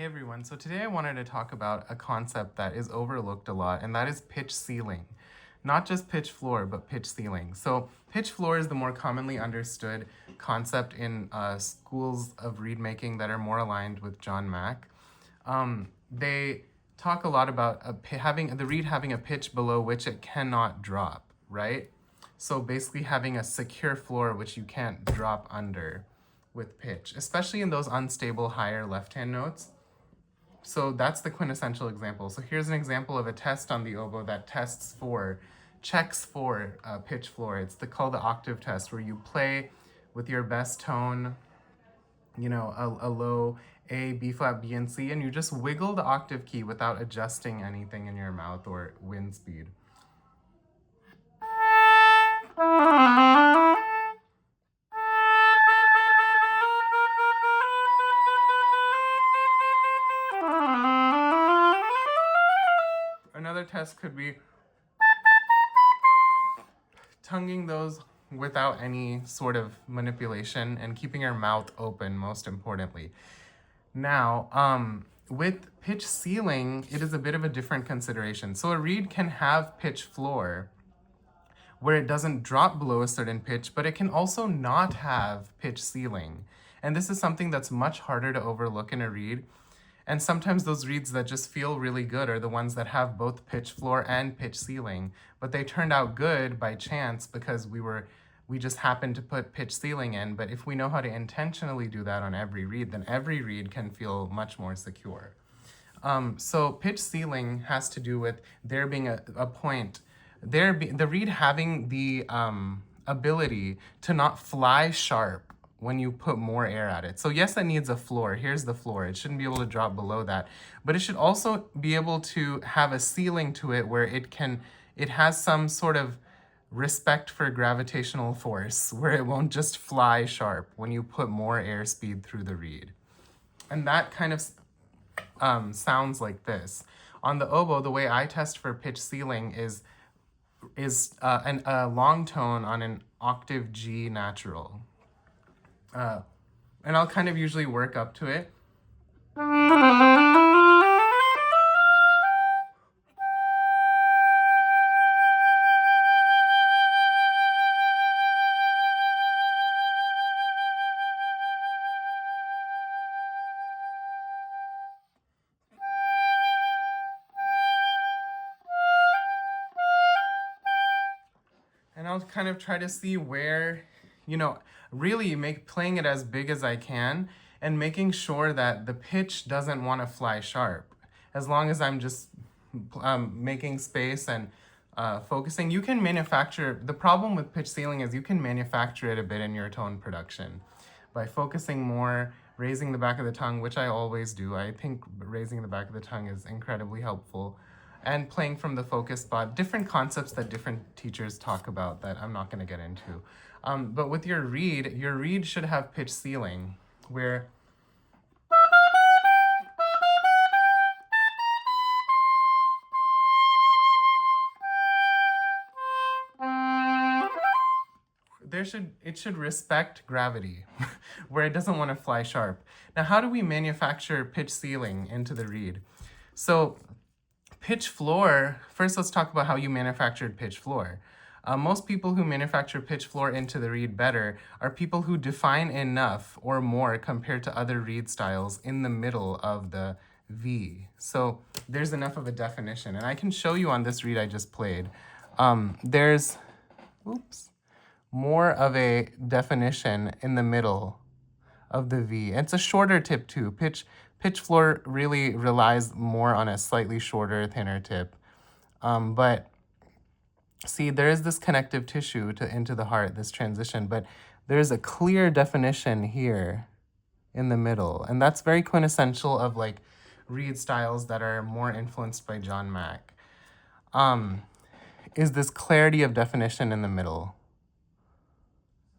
Hey everyone, so today I wanted to talk about a concept that is overlooked a lot, and that is pitch ceiling. Not just pitch floor, but pitch ceiling. So pitch floor is the more commonly understood concept in schools of reed making that are more aligned with John Mack. They talk a lot about having the reed having a pitch below which it cannot drop, right? So basically having a secure floor which you can't drop under with pitch, especially in those unstable higher left-hand notes. So that's the quintessential example. So here's an example of a test on the oboe that checks for pitch floor. It's called the octave test, where you play with your best tone, a low A, B flat, B, and C, and you just wiggle the octave key without adjusting anything in your mouth or wind speed. Another test could be tonguing those without any sort of manipulation and keeping your mouth open, most importantly. Now, with pitch ceiling, it is a bit of a different consideration. So a reed can have pitch floor where it doesn't drop below a certain pitch, but it can also not have pitch ceiling. And this is something that's much harder to overlook in a reed. And sometimes those reeds that just feel really good are the ones that have both pitch floor and pitch ceiling. But they turned out good by chance because we just happened to put pitch ceiling in. But if we know how to intentionally do that on every reed, then every reed can feel much more secure. So pitch ceiling has to do with there being a point, the reed having the ability to not fly sharp when you put more air at it. So yes, it needs a floor. Here's the floor. It shouldn't be able to drop below that. But it should also be able to have a ceiling to it where it has some sort of respect for gravitational force, where it won't just fly sharp when you put more airspeed through the reed. And that kind of sounds like this. On the oboe, the way I test for pitch ceiling is a long tone on an octave G natural. And I'll kind of usually work up to it. And I'll kind of try to see where, really playing it as big as I can and making sure that the pitch doesn't want to fly sharp. As long as I'm just making space and focusing, you can manufacture, the problem with pitch ceiling is you can manufacture it a bit in your tone production by focusing more, raising the back of the tongue, which I always do. I think raising the back of the tongue is incredibly helpful. And playing from the focus spot, different concepts that different teachers talk about that I'm not going to get into. But with your reed should have pitch ceiling, where it should respect gravity, where it doesn't want to fly sharp. Now, how do we manufacture pitch ceiling into the reed? So pitch floor, first let's talk about how you manufactured pitch floor. Most people who manufacture pitch floor into the reed better are people who define enough or more compared to other reed styles in the middle of the V. So there's enough of a definition. And I can show you on this reed I just played. There's more of a definition in the middle of the V. It's a shorter tip too. Pitch floor really relies more on a slightly shorter, thinner tip. But see, there is this connective tissue into the heart, this transition, but there's a clear definition here in the middle. And that's very quintessential of reed styles that are more influenced by John Mack. Is this clarity of definition in the middle.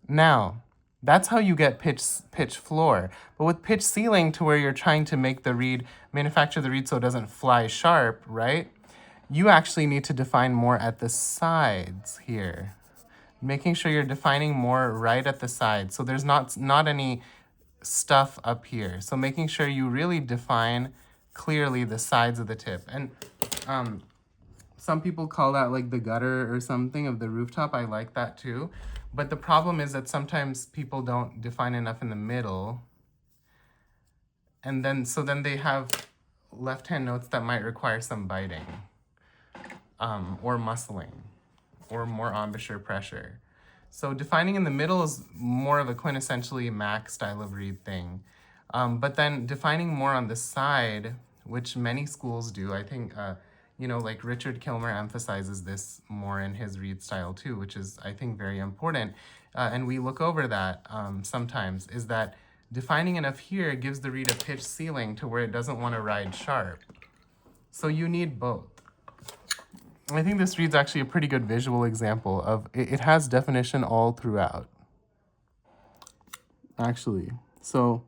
Now, that's how you get pitch floor. But with pitch ceiling, to where you're trying to manufacture the reed so it doesn't fly sharp, right? You actually need to define more at the sides here. Making sure you're defining more right at the sides. So there's not any stuff up here. So making sure you really define clearly the sides of the tip. And some people call that like the gutter or something of the rooftop. I like that too. But the problem is that sometimes people don't define enough in the middle. And then, so then they have left-hand notes that might require some biting, or muscling, or more embouchure pressure. So defining in the middle is more of a quintessentially Mac style of reed thing. But then defining more on the side, which many schools do, I think, you know, like Richard Kilmer emphasizes this more in his reed style too, which is, I think, very important. And we look over that sometimes, is that defining enough here gives the reed a pitch ceiling to where it doesn't want to ride sharp. So you need both. I think this reed's actually a pretty good visual example of, it has definition all throughout. Actually, so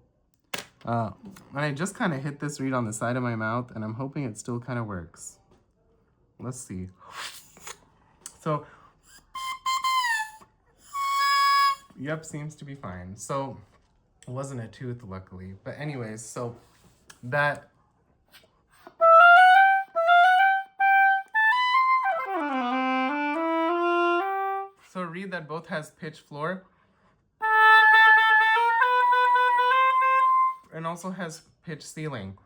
and I just kind of hit this reed on the side of my mouth, and I'm hoping it still kind of works. Let's see. So, yep, seems to be fine. So, it wasn't a tooth, luckily. But anyways, so that... So a reed that both has pitch floor and also has pitch ceiling.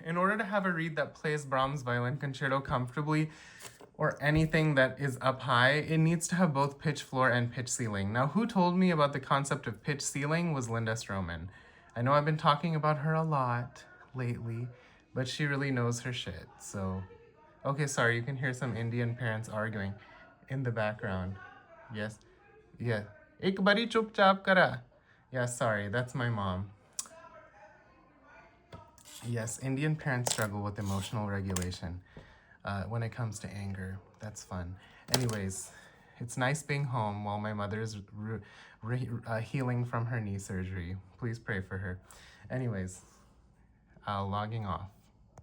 In order to have a reed that plays Brahms' Violin Concerto comfortably, or anything that is up high, it needs to have both pitch floor and pitch ceiling. Now, who told me about the concept of pitch ceiling was Linda Stroman. I know I've been talking about her a lot lately, but she really knows her shit, so... Okay, sorry, you can hear some Indian parents arguing in the background. Yes, yeah. Ek bari chup chap kara. Yeah, sorry, that's my mom. Yes, Indian parents struggle with emotional regulation when it comes to anger. That's fun. Anyways, it's nice being home while my mother is healing from her knee surgery. Please pray for her. Anyways, logging off.